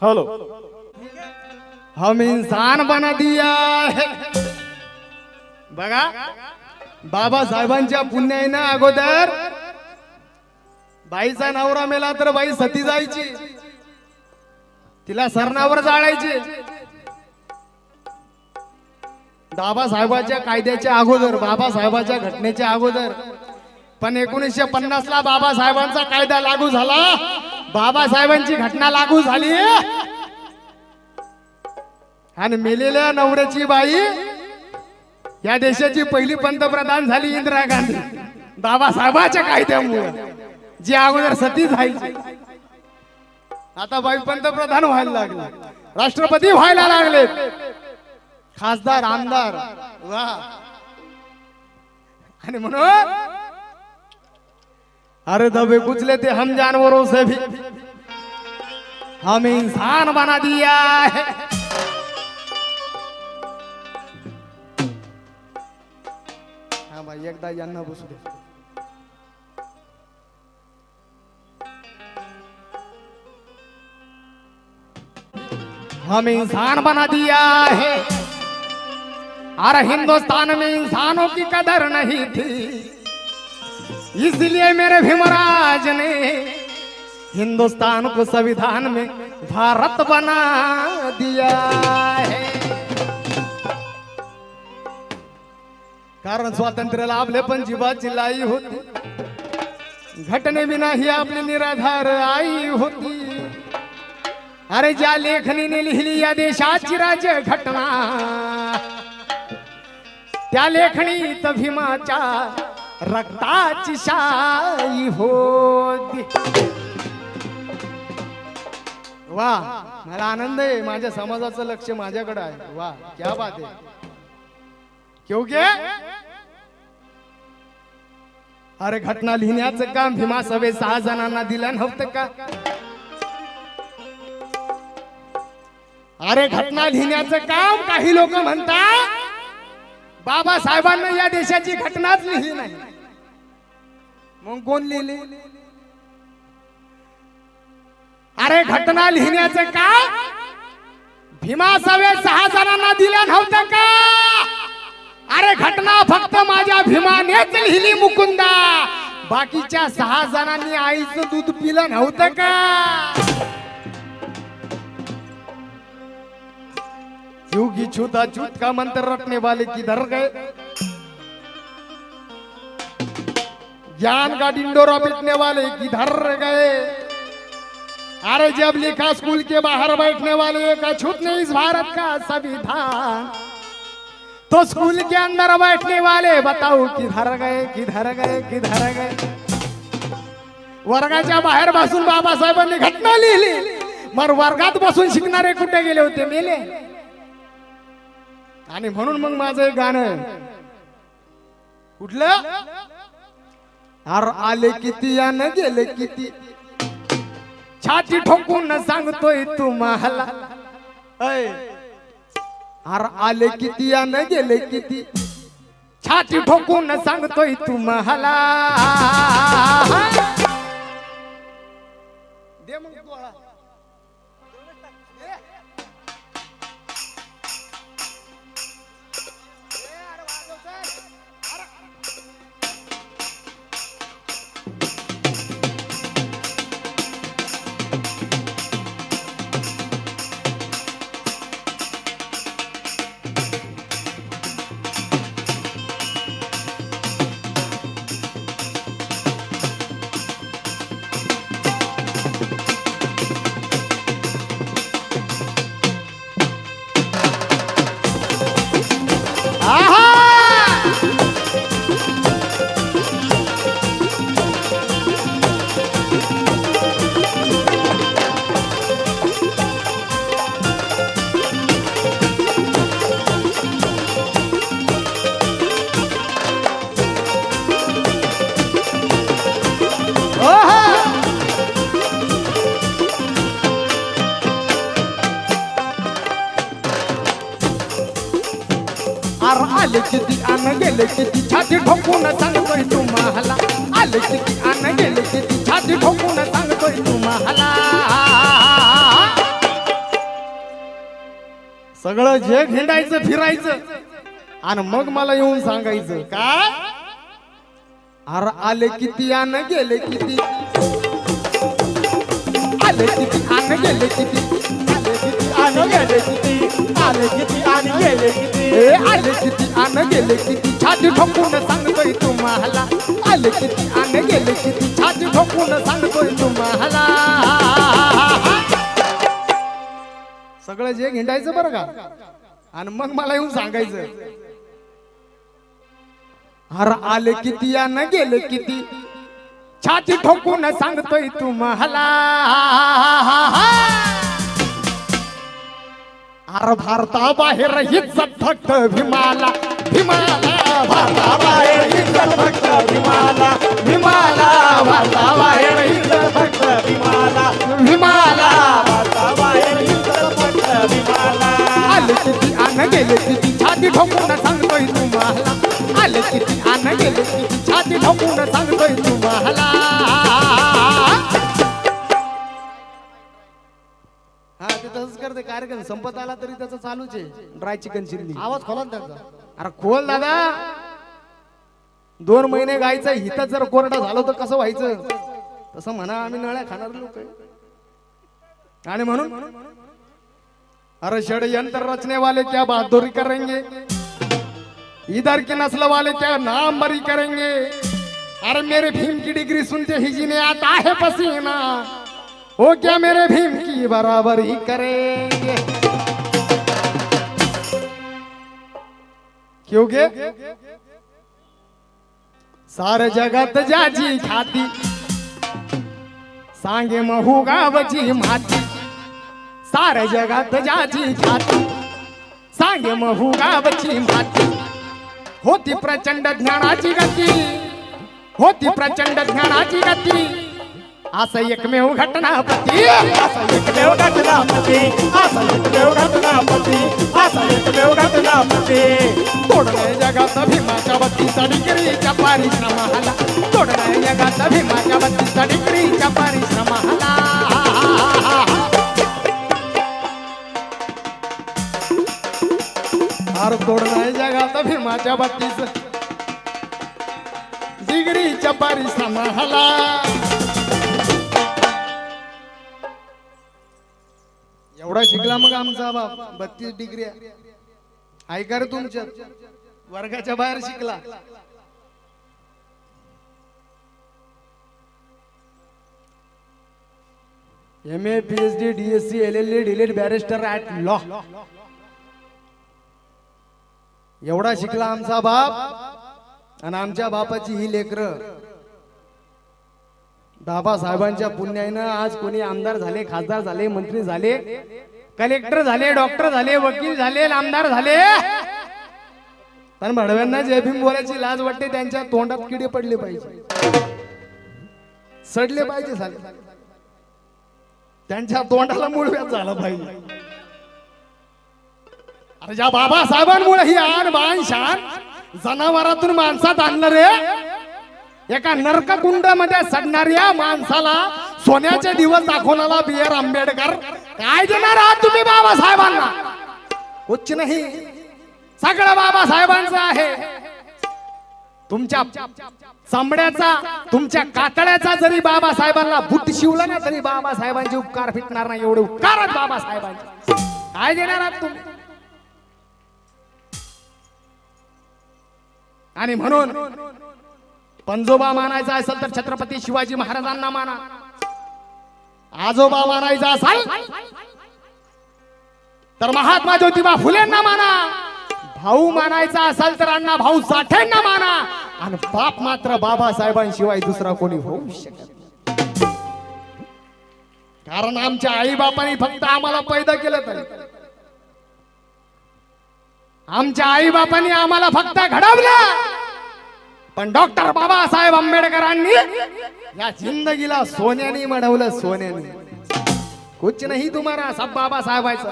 Hello. हम इंसान बना दिया है बघा बाबासाहेबांच्या पुण्याईना अगोदर बाईचा नवरा मेला तर बाई सती जायची, तिला सरणावर जाळायची. बाबासाहेबांच्या कायद्याच्या अगोदर, बाबासाहेबांच्या घटनेच्या अगोदर. पण 1950 ला बाबासाहेबांचा कायदा लागू झाला, बाबासाहेबांची घटना लागू झाली आणि मेलेल्या नवऱ्याची बाई या देशाची पहिली पंतप्रधान झाली इंदिरा गांधी. बाबासाहेबांच्या कायद्यामुळे जी अगोदर सती जायची आता बाई पंतप्रधान व्हायला लागले, राष्ट्रपती व्हायला लागले, खासदार आमदार. वा. आणि म्हणून अरे दबे कुचले थे हम जानवरों से भी, हम इंसान बना दिया है. हा भाई एकदा यांना बसू दे. हम इंसान बना दिया है. अरे हिंदुस्तान में इंसानों की कदर नहीं थी, इसलिए मेरे भीमराज ने हिंदुस्तान को संविधान में भारत बना दिया है. कारण स्वातंत्र्य लाभले पण जीवाची लाई होती, घटने बिना ही आपली निराधार आई होती. अरे ज्या लेखनीने लिहिली या देशाची राज्य घटना, त्या लेखणीत भीमाच्या रक्ताची शाई होती. वा. मला आनंद आहे, माझ्या समाजाचं लक्ष माझ्याकडे आहे. वा क्या बात आहे. क्योंकि अरे घटना लिहिण्याचं काम भीमा सभे 6 जणांना दिलं नव्हतं का? अरे घटना लिहिण्याचं काम काही लोक म्हणतात बाबासाहेबांना या देशाची घटनाच लिहिली नाही, मग कोण लिहिली? अरे घटना लिहिण्याचं काम भीमा सभे 6 जणांना दिलं नव्हतं का? अरे घटना फक्त माझ्या भीमानेच लिहिली मुकुंदा, बाकीच्या 6 जणांनी आईचं दूध पिलं नव्हतं का? युगी छूता छूत का मंत्र रटने वाले किधर गए, ज्ञान का डिंडोरा पीटने वाले किधर गए. अरे जब लिखा स्कूल के बाहर बैठने वाले का छूतने इस भारत का संविधान, तो स्कूल के अंदर बैठने वाले बताओ किधर गए, किधर गए, किधर गए. वर्गाच्या बाहेर बसून बाबासाहेबांनी घटना लिहिली, मग वर्गात बसून शिकणारे कुठे गेले होते? मेले. आणि म्हणून मग माझं एक गाणं कुठलं? अरे आले किती यानं गेले किती, छाती ठोकून सांगतोय तुम्हाला. अरे आले किती यानं गेले किती, छाती ठोकून सांगतोय तुम्हाला. दे मग गोळा. आले किती आन गेले किती छाती ठोकून सांगतोय तुम्हाला, आले किती आन गेले किती छाती ठोकून सांगतोय तुम्हाला. सगळं जग हिंडायचं फिरायचं आणि मग मला येऊन सांगायचं काय अरे आले किती आण गेले किती आले किती आण गेले किती आले किती आले किती आणि गेले किती आले किती आण गेले किती छाती ठोकून सांगतोय तुम्हाला आले किती आण गेले किती छाती ठोकून सांगतोय तुम्हाला सगळं जे हिंडायचं बरं का आणि मग मला येऊन सांगायचं अरे आले किती आण गेले किती छाती ठोकून सांगतोय तुम्हाला अरे भारताबाहेर हिच फक्त भीमाला भीमाला भारताबाहेर हिंदल फक्त भीमाला भीमाला भारताबाहेर हिंदल फक्त भीमाला भीमाला भारताबाहेर हिंदल फक्त भीमाला आले किती आण गेले किती छाती ठोकून सांगतोय तुम्हाला आले किती आण गेले किती छाती ठोकून सांगतोय तुम्हाला हा ते तसंच करते कार्यक्रम संपत आला तरी त्याचं चालूच आहे ड्राय चिकन चिल्ली आवाज खोला ना त्यांचा अरे खोल दादा 2 महिने गायचं हित जर कोरडा झालो तर कसं व्हायचं तसं म्हणा आम्ही नळ्या खाणार लोक आणि म्हणून अरे षडयंत्र रचने वाले क्या बहादुरी करेंगे इधर के नस्ल वाले क्या नाम बरी करेंगे अरे मेरे भीम की डिग्री सुनते ही जिन्हें आता है पसीना वो क्या मेरे भीम की बराबरी करेंगे क्योंकि सारे जगत जाजी खाती सांगे महू गावची माती सारे जगत जाजी खाती सांगे महू गावची माती होती प्रचंड ज्ञानाची गती होती प्रचंड ज्ञानाची गती असं एकमेव घटनापती असं एकमेव घटनापती असं एकमेव घटनापती असं एकमेव घटनापती तोडणे जगात भीमाच्या बत्तीचा डिग्रीच्या परिश्रमाला तोडणे जगात भीमाच्या बत्तीचा डिग्रीच्या परिश्रमाला हार तोडणे जगात भीमाच्या बत्तीस डिग्रीच्या परिश्रमाला एवढा शिकला मग आमचा बाप 32 डिग्री ऐका रे तुमच्या वर्गाच्या बाहेर शिकला MA PhD DSc LLD DLitt barrister at law एवढा शिकला आमचा बाप आणि आमच्या बापाची ही लेकरं बाबासाहेबांच्या पुण्यानं आज कोणी आमदार झाले खासदार झाले मंत्री झाले कलेक्टर झाले डॉक्टर झाले वकील झाले आमदार झाले पण भडव्यांना जय भीम बोलायची लाज वाटते त्यांच्या तोंडात किडे पडले पाहिजे सडले पाहिजे झाले त्यांच्या तोंडाला मूळव्याध झाला पाहिजे अरे ज्या बाबासाहेबांमुळे ही आन बाण शान जनावरातून माणसात आणलं रे एका नरककुंडामध्ये सडणाऱ्या माणसाला सोन्याचे दिवस दाखवणारा B.R. आंबेडकर काय देणार आहात तुम्ही बाबासाहेबांना कुछ नाही सगळं बाबासाहेबांचं आहे तुमच्या चांबड्याचा तुमच्या कातड्याचा जरी बाबासाहेबांना बुट शिवला ना तरी बाबासाहेबांचे उपकार फिटणार नाही एवढे उपकार आहेत बाबासाहेबांचे काय देणार आहात तुम्ही आणि म्हणून पंजोबा मानायचा असेल तर छत्रपती शिवाजी महाराजांना माना आजोबा मानायचा असेल तर महात्मा ज्योतिबा फुलेंना माना भाऊ मानायचा असेल तर अण्णा भाऊ साठेंना माना आणि बाप मात्र बाबासाहेबांशिवाय दुसरा कोणी होऊ शकत कारण आमच्या आई बापांनी फक्त आम्हाला पैदा केलं तरी आमच्या आई बापांनी आम्हाला फक्त घडवलं पण डॉक्टर बाबासाहेब आंबेडकरांनी या जिंदगीला सोन्याने मडवलं सोन्याने कुछ नाही तुम्हाला सब बाबासाहेबांचं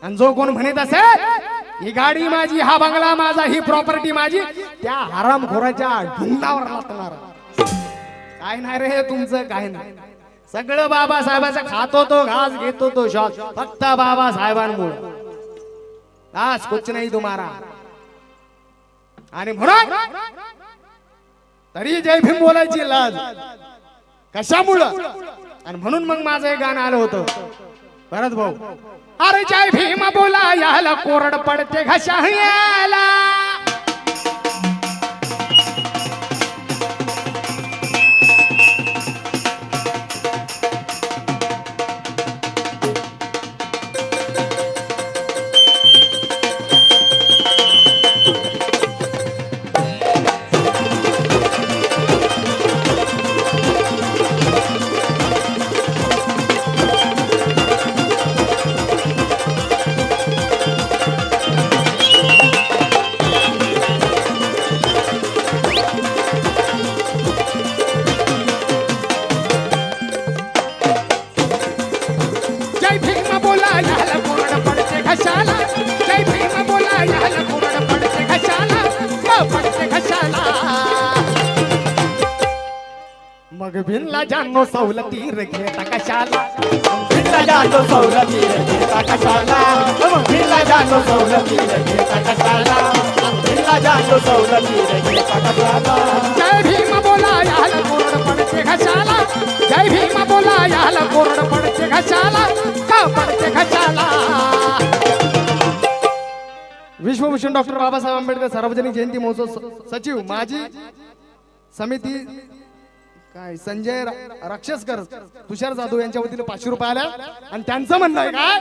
आणि जो कोण म्हणत असेल ही गाडी माझी हा बंगला माझा ही प्रॉपर्टी माझी त्या हरामखोराच्या ढुंगावर लागणार काय नाही रे हे तुमचं काय नाही सगळं बाबासाहेबाचं खातो तो घास घेतो तो श्वास फक्त बाबासाहेबांमुळे आज कुछ नाही तुम्हारा. आणि म्हणून तरी जय भीम बोलायची लाज कशामुळं. आणि म्हणून मग माझं एक गाणं आलं होतं भरत भाऊ. अरे जय भीम बोला याला कोरड पडते घशाला. मग भिनला जानो सवलती घेता कशाला. भिनला जानो सवलती घेता कशाला. भिनला जानो सवलती घेता कशाला. भिनला जानो सवलती घेता कशाला. जय भीम बोला याला कोरड पडते घशाला. जय भीम बोला याला कोरड पडते घशाला. का पडते घशाला. विश्वभूषण डॉक्टर बाबासाहेब आंबेडकर सार्वजनिक जयंती महोत्सव सचिव माजी समिती काय संजय राक्षसकर तुषार जाधव यांच्या वतीने 500 रुपये आल्या. आणि त्यांचं म्हणणं आहे काय.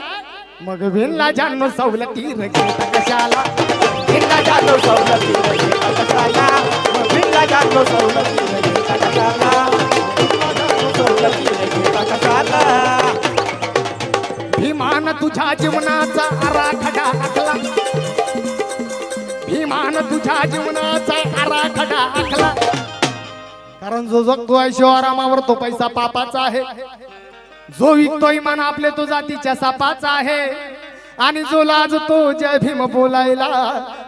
मग भिनला जानो सवलती घेता कशाला. भिनला जानो सवलती घेता कशाला. भिनला जानो सवलती घेता कशाला. सवलती घेता कशाला. भीमान तुझ्या जीवनाचा आराखडा आखला. भीमान तुझ्या जीवनाचा आराखडा आखला. कारण जो जगतोय शिवारामावर तो पैसा पापाचा आहे. जो विकतोय मन आपले तो जातीच्या सापाचा आहे. आणि जो लाजतो जय भीम बोलायला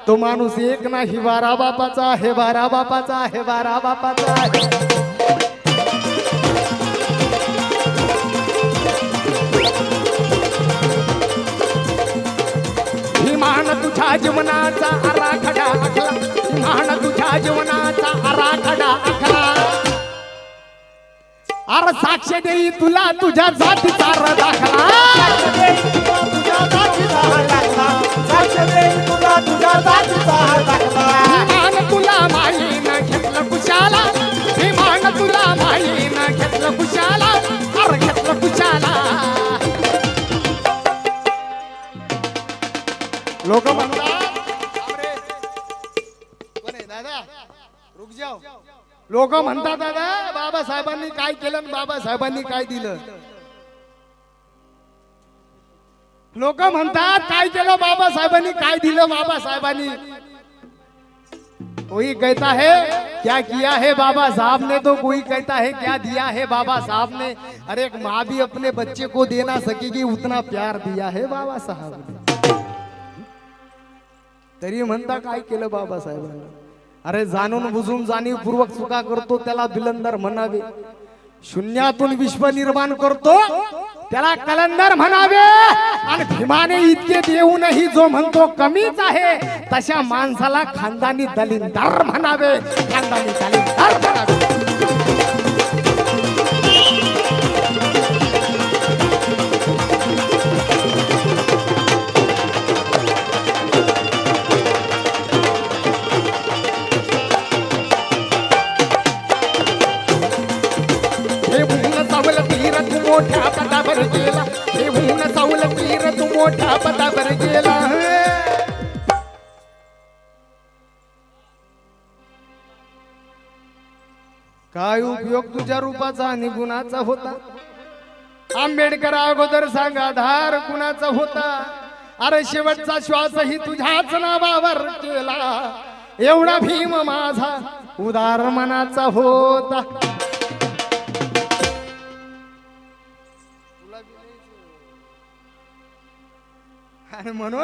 तो माणूस एक नाही 12 बापाचा आहे. 12 बापाचा आहे. 12 बापाचा आहे. भीमान तुझ्या जीवनाचा आराखडा आखला. भीमान तुझ्या जीवनाचा आराखडा आखला. अरे साक्ष देई तुला तुझ्या जातीचा दाखला. तुझ्या जातीचा दाखला. साक्ष देई तुला तुझ्या जातीचा दाखला. भीमान तुला माईनं घेतलं कुशाला. भीमान तुला माईनं घेतलं कुशाला. अरे घेतलं कुशाला. लोक म्हणतात दादा रुक जाओ. लोक म्हणतात दादा बाबासाहेबांनी काय केलं आणि बाबासाहेबांनी काय दिलं. लोक म्हणतात काय केलं बाबासाहेबांनी काय दिलं. बाबासाहेबांनी कोई कहता है क्या किया है बाबा साहब ने तो कोई कहता है क्या दिया है बाबा साहब ने. अरे एक माँ भी अपने बच्चे को दे ना सकेगी उतना प्यार दिया है बाबा साहब ने. तरी म्हणता काय केलं बाबासाहेबांनी. अरे जाणून बुजून जाणीवपूर्वक चुका करतो त्याला बिलंदर म्हणावे. शून्यातून विश्व निर्माण करतो त्याला कलंदर म्हणावे. आणि भीमाने इतके देऊनही जो म्हणतो कमीच आहे तशा माणसाला खानदानी दलिंदर म्हणावे. खानदानी दलिंदर म्हणावे. मोठ्या पदावर गेला. हे ऊन सवलती र तू मोठ्या पदावर गेला. काय उपयोग तुझ्या रूपाचा आणि गुणाचा होता. आंबेडकर अगोदर सांग आधार कुणाचा होता. अरे शेवटचा श्वासही तुझ्याच नावावर केला. एवढा भीम माझा उदार मनाचा होता. आणि म्हणून